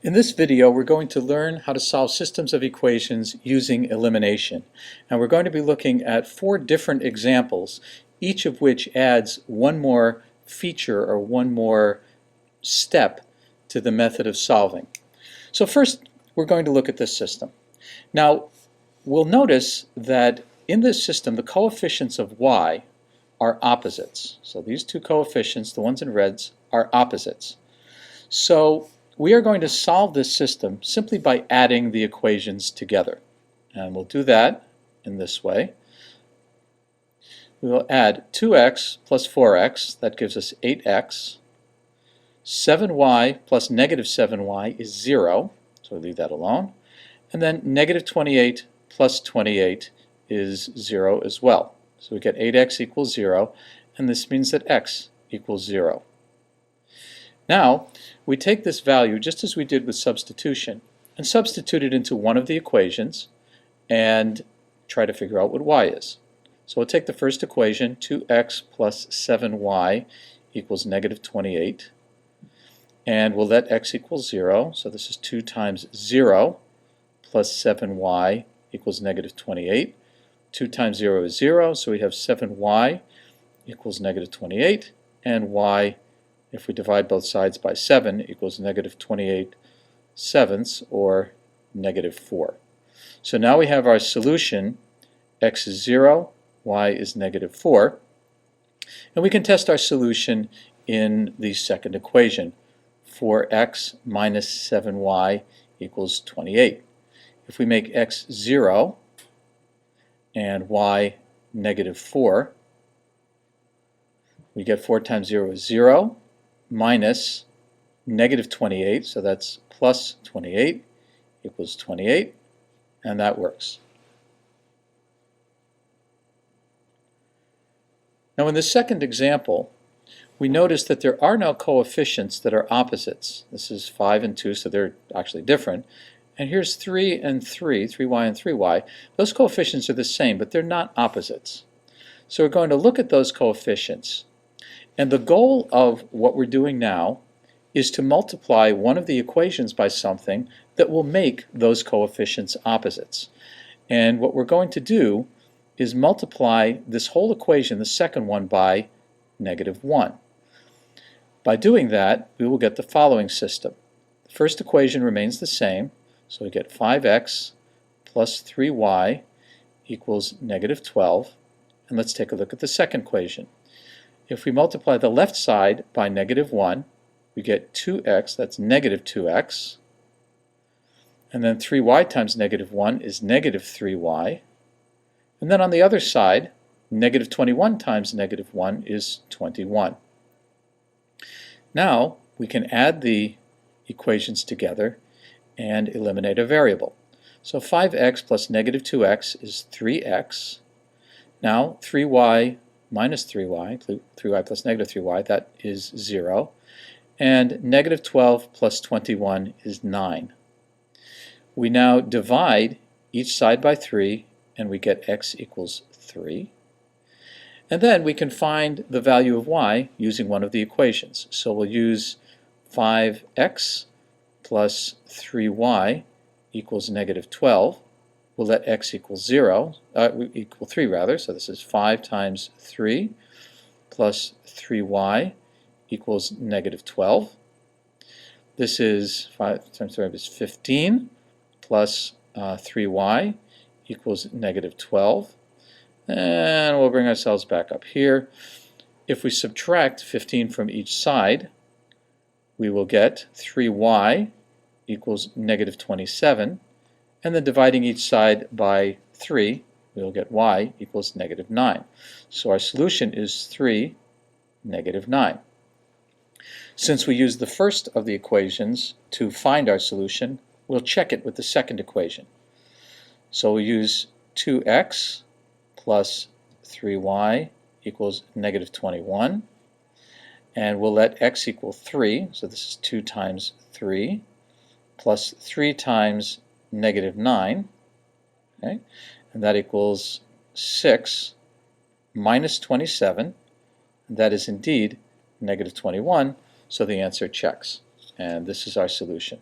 In this video, we're going to learn how to solve systems of equations using elimination. And we're going to be looking at 4 different examples, each of which adds one more feature or one more step to the method of solving. So first, we're going to look at this system. Now, we'll notice that in this system, the coefficients of y are opposites. So these two coefficients, the ones in reds, are opposites. So we are going to solve this system simply by adding the equations together. And we'll do that in this way. We will add 2x plus 4x, that gives us 8x. 7y plus negative 7y is 0, so we leave that alone. And then negative 28 plus 28 is 0 as well. So we get 8x equals 0, and this means that x equals 0. Now, we take this value, just as we did with substitution, and substitute it into one of the equations and try to figure out what y is. So we'll take the first equation, 2x plus 7y equals negative 28, and we'll let x equal 0, so this is 2 times 0 plus 7y equals negative 28. 2 times 0 is 0, so we have 7y equals negative 28, and y, if we divide both sides by 7, equals negative 28 sevenths, or negative 4. So now we have our solution. X is 0, y is negative 4. And we can test our solution in the second equation. 4x minus 7y equals 28. If we make x 0 and y negative 4, we get 4 times 0 is 0, minus negative 28, so that's plus 28, equals 28, and that works. Now in the second example, we notice that there are now coefficients that are opposites. This is 5 and 2, so they're actually different. And here's 3 and 3, 3y and 3y. Those coefficients are the same, but they're not opposites. So we're going to look at those coefficients. And the goal of what we're doing now is to multiply one of the equations by something that will make those coefficients opposites. And what we're going to do is multiply this whole equation, the second one, by negative 1. By doing that, we will get the following system. The first equation remains the same, so we get 5x plus 3y equals negative 12. And let's take a look at the second equation. If we multiply the left side by negative 1, we get 2x, that's negative 2x. And then 3y times negative 1 is negative 3y. And then on the other side, negative 21 times negative 1 is 21. Now we can add the equations together and eliminate a variable. So 5x plus negative 2x is 3x. Now 3y minus 3y, 3y plus negative 3y, that is 0. And negative 12 plus 21 is 9. We now divide each side by 3, and we get x equals 3. And then we can find the value of y using one of the equations. So we'll use 5x plus 3y equals negative 12. We'll let x equal 0, equal 3 rather, so this is 5 times 3 plus 3y equals negative 12. This is 5 times 3 is 15 plus 3y equals negative 12. And we'll bring ourselves back up here. If we subtract 15 from each side, we will get 3y equals negative 27. And then dividing each side by 3, we'll get y equals negative 9. So our solution is 3, negative 9. Since we used the first of the equations to find our solution, we'll check it with the second equation. So we'll use 2x plus 3y equals negative 21. And we'll let x equal 3, so this is 2 times 3, plus 3 times negative 9, okay? And that equals 6 minus 27, and that is indeed negative 21, so the answer checks. And this is our solution.